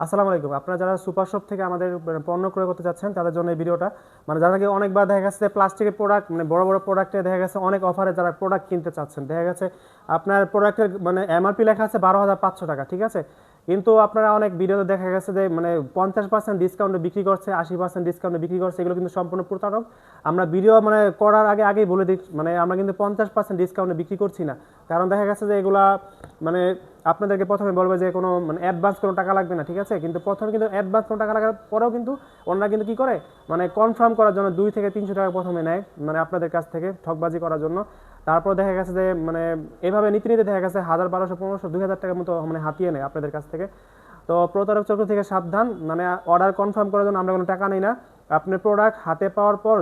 আসসালামু আলাইকুম। আপনারা যারা সুপার শপ থেকে আমাদের পণ্য ক্রয় করতে যাচ্ছেন তাদের জন্য এই ভিডিওটা। মানে যারা নাকি অনেকবার দেখা গেছে প্লাস্টিকের প্রোডাক্ট মানে বড় বড় প্রোডাক্টে দেখা গেছে অনেক অফারে যারা প্রোডাক্ট কিনতে চাচ্ছেন, দেখা গেছে আপনার প্রোডাক্টের মানে এমআরপি লেখা আছে 12,500 টাকা, ঠিক আছে, কিন্তু আপনারা অনেক ভিডিওতে দেখা গেছে যে মানে 50% ডিসকাউন্টে বিক্রি করছে, 80% ডিসকাউন্টে বিক্রি করছে, এগুলো কিন্তু সম্পূর্ণ প্রতারক। আমরা ভিডিও মানে করার আগেই বলে দিই, মানে আমরা কিন্তু 50% ডিসকাউন্টে বিক্রি করছি না। কারণ দেখা গেছে যে এগুলা মানে আপনাদেরকে প্রথমে বলবে যে কোনো মানে অ্যাডভান্স কোনো টাকা লাগবে না, ঠিক আছে, কিন্তু প্রথমে কিন্তু অ্যাডভান্স কোনো টাকা লাগার পরেও কিন্তু ওনারা কিন্তু কি করে মানে কনফার্ম করার জন্য 2 থেকে 300 টাকা প্রথমে নেয়, মানে আপনাদের কাছ থেকে ঠকবাজি করার জন্য। তারপর দেখা গেছে যে মানে এভাবে নীতি নিতে দেখা গেছে 1000, 1200, 1500, 2000 টাকার মতো মানে হাতিয়ে নেয় আপনাদের কাছ থেকে। তো প্রতারক চক্র থেকে সাবধান। মানে অর্ডার কনফার্ম করার জন্য আমরা কোনো টাকা নিই না। আপনি প্রোডাক্ট হাতে পাওয়ার পর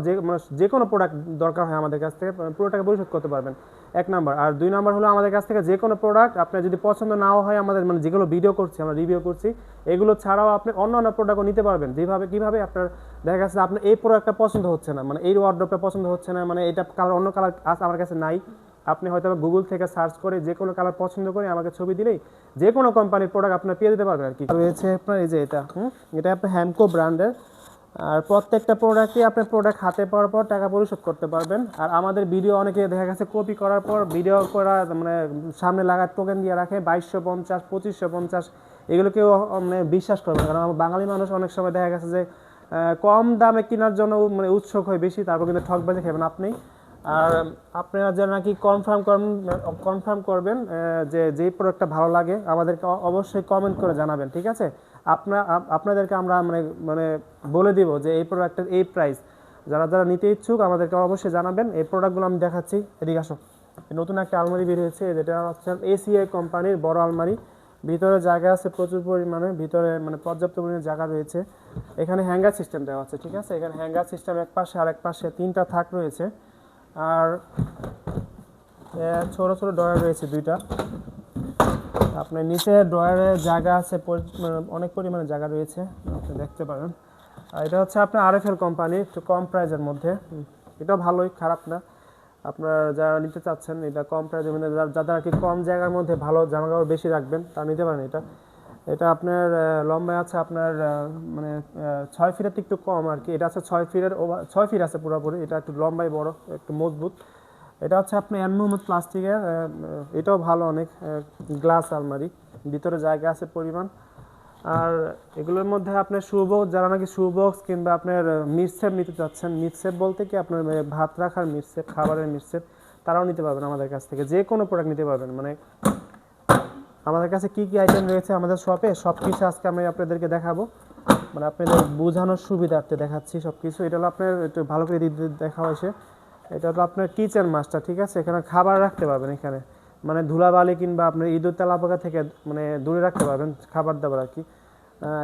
যে কোনো প্রোডাক্ট দরকার হয় আমাদের কাছ থেকে পুরো টাকা পরিশোধ করতে পারবেন, 1 নাম্বার। আর 2 নাম্বার হলো আমাদের কাছ থেকে যে কোনো প্রোডাক্ট আপনার যদি পছন্দ নাও হয়, আমাদের মানে যেগুলো ভিডিও করছি আমরা রিভিউ করছি এগুলো ছাড়াও আপনি অন্য প্রোডাক্টও নিতে পারবেন। যেভাবে কিভাবে আপনার দেখা গেছে আপনার এই প্রোডাক্টটা পছন্দ হচ্ছে না, মানে এই ওয়ার্ড্রপটা পছন্দ হচ্ছে না, মানে এটা কালার অন্য কালার আমার কাছে নাই, আপনি হয়তো গুগল থেকে সার্চ করে যে কোনো কালার পছন্দ করে আমাকে ছবি দিলেই যে কোনো কোম্পানির প্রোডাক্ট আপনার পেয়ে দিতে পারবেন আর কি। রয়েছে আপনার এই যে এটা আপনার হ্যামকো ব্র্যান্ডের। আর প্রত্যেকটা প্রোডাক্টই আপনি প্রোডাক্ট হাতে পাওয়ার পর টাকা পরিশোধ করতে পারবেন। আর আমাদের ভিডিও অনেকে দেখা গেছে কপি করার পর ভিডিও করা মানে সামনে লাগার টোকেন দিয়ে রাখে 2250, 2550, এগুলো কেউ মানে বিশ্বাস করবে না। কারণ আমার বাঙালি মানুষ অনেক সময় দেখা গেছে যে কম দামে কেনার জন্য মানে উৎসুক হয় বেশি, তারপর কিন্তু ঠকবাজি খাবেন আপনি। আর আপনারা যারা নাকি কনফার্ম করবেন যে যেই প্রোডাক্টটা ভালো লাগে আমাদেরকে অবশ্যই কমেন্ট করে জানাবেন, ঠিক আছে। আপনাদেরকে আমরা মানে মানে বলে দিব যে এই প্রোডাক্টের এই প্রাইস। যারা যারা নিতে ইচ্ছুক আমাদেরকে অবশ্যই জানাবেন। এই প্রোডাক্টগুলো আমি দেখাচ্ছি, এদিকে আসো। নতুন একটা আলমারি বের হয়েছে, যেটা হচ্ছে এসিআই কোম্পানির বড় আলমারি। ভিতরে জায়গা আছে প্রচুর পরিমাণে, ভিতরে মানে পর্যাপ্ত পরিমাণে জায়গা রয়েছে। এখানে হ্যাঙ্গার সিস্টেম দেওয়া আছে, ঠিক আছে, এখানে হ্যাঙ্গার সিস্টেম এক পাশে আর এক পাশে 3টা থাক রয়েছে। আর ছোট ছোট ড্রয়ার রয়েছে 2টা। আপনার নিচে ড্রয়ারে জায়গা আছে, অনেক পরিমাণে জায়গা রয়েছে, আপনি দেখতে পারেন। আর এটা হচ্ছে আপনার আরএফএল কোম্পানি, একটু কম প্রাইজের মধ্যে। এটাও ভালোই, খারাপ না। আপনার যারা নিতে চাচ্ছেন এটা কম প্রাইজের মধ্যে, যারা আর কি কম জায়গার মধ্যে ভালো জামা কাপড় বেশি রাখবেন তারা নিতে পারেন এটা। এটা আপনার লম্বায় আছে আপনার মানে 6 ফিটের একটু কম আর কি। এটা আছে 6 ফিটের 6 ফিট আছে পুরোপুরি। এটা একটু লম্বায় বড়, একটু মজবুত। এটা হচ্ছে আপনি মোহাম্মদ প্লাস্টিকের, এটাও ভালো অনেক। গ্লাস আলমারি, ভিতরে জায়গা আছে পরিমাণ। আর এগুলোর মধ্যে আপনার যারা নাকি বক্স কিংবা আপনার মিটসেপ নিতে চাচ্ছেন, মিটসেপ বলতে কি আপনার ভাত রাখার মিটসেপ, খাবারের মিটসেপ, তারাও নিতে পারবেন আমাদের কাছ থেকে। যে কোনো প্রোডাক্ট নিতে পারবেন। মানে আমাদের কাছে কি কি আইটেম রয়েছে আমাদের শপে সব কিছু আজকে আমি আপনাদেরকে দেখাবো। মানে আপনাদের বোঝানোর সুবিধার্থে দেখাচ্ছি সব কিছু। এটা হলো আপনার একটু ভালো করে দেখা হয়েছে। এটা হলো আপনার কিচেন মাস্টার, ঠিক আছে, এখানে খাবার রাখতে পারবেন। এখানে মানে ধুলাবালি কিংবা আপনার ইঁদুর তেলাপোকা থেকে মানে দূরে রাখতে পারবেন খাবার দাবার আর কি।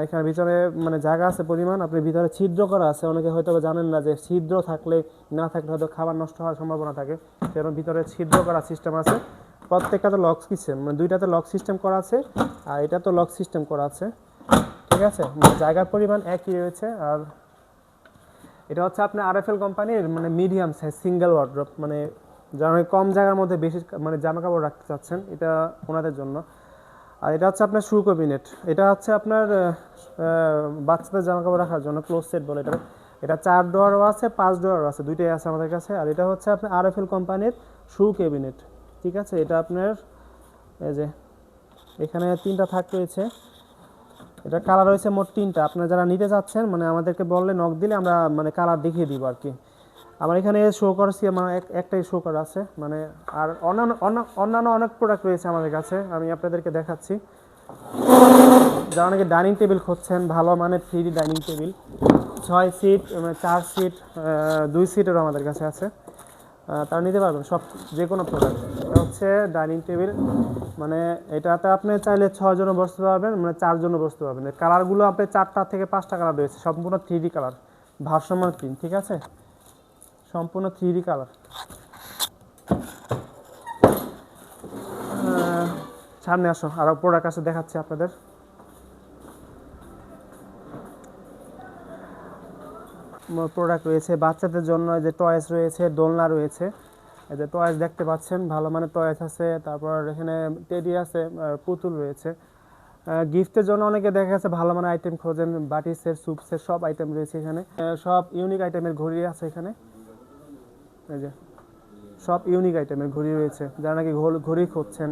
এখানে ভিতরে মানে জায়গা আছে পরিমাণ। আপনি ভিতরে ছিদ্র করা আছে, অনেকে হয়তো জানেন না যে ছিদ্র থাকলে না থাকলে হয়তো খাবার নষ্ট হওয়ার সম্ভাবনা থাকে, সেরকম ভিতরে ছিদ্র করা সিস্টেম আছে। প্রত্যেকটাতে লক সিস্টেম, মানে 2টাতে লক সিস্টেম করা আছে, আর এটা তো লক সিস্টেম করা আছে, ঠিক আছে। মানে জায়গার পরিমাণ একই রয়েছে। আর এটা হচ্ছে আপনার আরএফএল কোম্পানির মানে মিডিয়াম সাইজ সিঙ্গেল ওয়ার্ড্রপ, মানে যারা কম জায়গার মধ্যে বেশি মানে জামা কাপড় রাখতে চাচ্ছেন এটা ওনাদের জন্য। আর এটা হচ্ছে আপনার শু ক্যাবিনেট। এটা হচ্ছে আপনার বাচ্চাদের জামা কাপড় রাখার জন্য ক্লোজ সেট বলে এটা। এটা 4 ডোয়ারও আছে, 5 ডোয়ারও আছে, 2টাই আছে আমাদের কাছে। আর এটা হচ্ছে আপনার আরএফএল কোম্পানির শু ক্যাবিনেট, ঠিক আছে। এটা আপনার এই যে এখানে 3টা থাক রয়েছে। এটা কালার রয়েছে মোট 3টা। আপনারা যারা নিতে চাচ্ছেন মানে আমাদেরকে বললে নক দিলে আমরা মানে কালার দেখিয়ে দিব আর কি। আমার এখানে শো করছি, আমার একটাই শো করা আছে মানে। আর অন্যান্য অনেক প্রোডাক্ট রয়েছে আমাদের কাছে, আমি আপনাদেরকে দেখাচ্ছি। যারা নাকি ডাইনিং টেবিল খুঁজছেন, ভালো মানের 3D dining table, 6 seat, 4 seat, 2 সিটেরও আমাদের কাছে আছে, তারা নিতে পারবেন সব যে কোনো প্রোডাক্ট। এটা হচ্ছে ডাইনিং টেবিল, মানে এটাতে আপনি চাইলে 6 জনও বসতে পারবেন, মানে 4 জনও বসতে পারবেন। কালারগুলো আপনি 4টা থেকে 5টা কালার রয়েছে, সম্পূর্ণ 3D কালার, ভারসাম্য প্রিন্ট, ঠিক আছে, সম্পূর্ণ 3D কালার। সামনে আসো, আরও প্রোডাক্ট আছে দেখাচ্ছি আপনাদের। প্রোডাক্ট রয়েছে বাচ্চাদের জন্য, যে টয়েস রয়েছে, দোলনা রয়েছে, এই যে টয়েস দেখতে পাচ্ছেন, ভালো মানে টয়েস আছে। তারপর এখানে টেডি আছে, পুতুল রয়েছে। গিফটের জন্য অনেকে দেখা যাচ্ছে ভালো মানের আইটেম খোঁজেন, বাটি সেট, স্যুপ সেট সব আইটেম রয়েছে এখানে। সব ইউনিক আইটেমের ঘড়ি আছে এখানে, এই যে সব ইউনিক আইটেমের ঘড়ি রয়েছে, যারা নাকি ঘড়ি খুঁজছেন।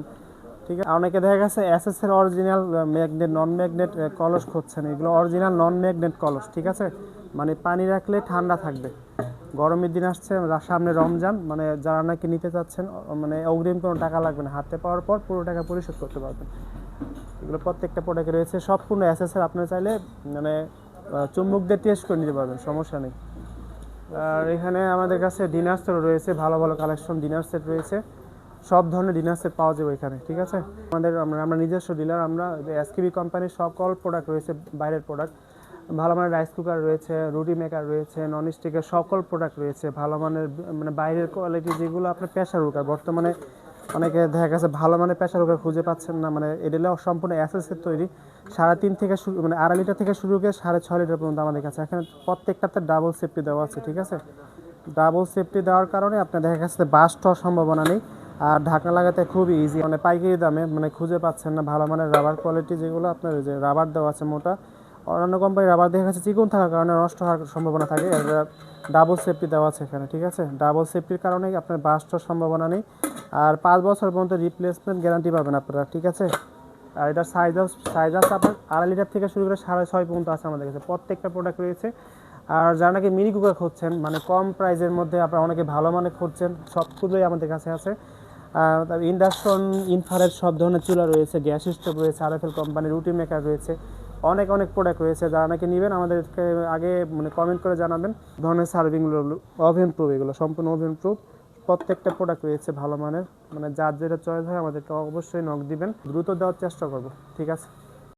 ঠিক আছে, অনেকে দেখা গেছে এসএসের অরিজিনাল ম্যাগনেট, নন ম্যাগনেট কলস খুঁজছেন, এগুলো অরিজিনাল নন ম্যাগনেট কলস। ঠিক আছে, মানে পানি রাখলে ঠান্ডা থাকবে। গরমের দিন আসছে, সামনে রমজান, মানে যারা নাকি নিতে চাচ্ছেন মানে অগ্রিম কোনো টাকা লাগবে না, হাতে পাওয়ার পর পুরো টাকা পরিশোধ করতে পারবেন। এগুলো প্রত্যেকটা প্রোডাক্টে রয়েছে, সম্পূর্ণ এসএসের। আপনি চাইলে মানে চুম্বক দিয়ে টেস্ট করে নিতে পারবেন, সমস্যা নেই। আর এখানে আমাদের কাছে ডিনার সেট রয়েছে, ভালো ভালো কালেকশন ডিনার সেট রয়েছে, সব ধরনের ডিনার সেট পাওয়া যাবে এখানে। ঠিক আছে, আমরা নিজস্ব ডিলার, আমরা এসকেবি কোম্পানির সকল প্রোডাক্ট রয়েছে, বাইরের প্রোডাক্ট। ভালো মানের রাইস কুকার রয়েছে, রুটি মেকার রয়েছে, নন স্টিকের সকল প্রোডাক্ট রয়েছে, ভালো মানের মানে বাইরের কোয়ালিটি যেগুলো আপনার প্রেসার কুকার, বর্তমানে অনেকে দেখা গেছে ভালো মানের প্রেসার কুকার খুঁজে পাচ্ছেন না, মানে এটা সম্পূর্ণ এসএসের তৈরি, 3.5 থেকে শুরু, মানে 2.5 লিটার থেকে শুরু করে 6.5 লিটার পর্যন্ত আমাদের কাছে। এখানে প্রত্যেকটাতে ডাবল সেফটি দেওয়া আছে। ঠিক আছে, ডাবল সেফটি দেওয়ার কারণে আপনার দেখা গেছে বাস্ট হওয়ার সম্ভাবনা নেই, আর ঢাকনা লাগাতে খুবই ইজি, মানে পাইকারি দামে মানে খুঁজে পাচ্ছেন না ভালো মানের রাবার কোয়ালিটি, যেগুলো আপনার যে রাবার দেওয়া আছে মোটা, অন্যান্য কোম্পানির রাবার দেখা গেছে চিকন থাকার কারণে নষ্ট হওয়ার সম্ভাবনা থাকে, ডাবল সেফটি দেওয়া আছে এখানে। ঠিক আছে, ডাবল সেফটির কারণে আপনার বাস্ট হওয়ার সম্ভাবনা নেই, আর 5 বছর পর্যন্ত রিপ্লেসমেন্ট গ্যারান্টি পাবেন আপনারা। ঠিক আছে, আর এটার সাইজ আছে আপনার 2.5 লিটার থেকে শুরু করে 6.5 পর্যন্ত আছে আমাদের কাছে, প্রত্যেকটা প্রোডাক্ট রয়েছে। আর যারা নাকি মিনি কুকার খুঁজছেন, মানে কম প্রাইসের মধ্যে আপনারা অনেকে ভালো মানে খুঁজছেন, সবগুলোই আমাদের কাছে আছে। আর ইন্ডাকশন, ইনফ্রারেড সব ধরনের চুলা রয়েছে, গ্যাস স্টোভ রয়েছে, আরএফএল কোম্পানির রুটি মেকার রয়েছে, অনেক অনেক প্রোডাক্ট রয়েছে। যারা নাকি নেবেন আমাদেরকে আগে মানে কমেন্ট করে জানাবেন। ধরনের সার্ভিংগুলো ওভেন প্রুফ, এগুলো সম্পূর্ণ ওভেন প্রুফ, প্রত্যেকটা প্রোডাক্ট রয়েছে ভালো মানের, মানে যার যেটা চয়েস হয় আমাদেরকে অবশ্যই নক দিবেন, দ্রুত দেওয়ার চেষ্টা করব। ঠিক আছে।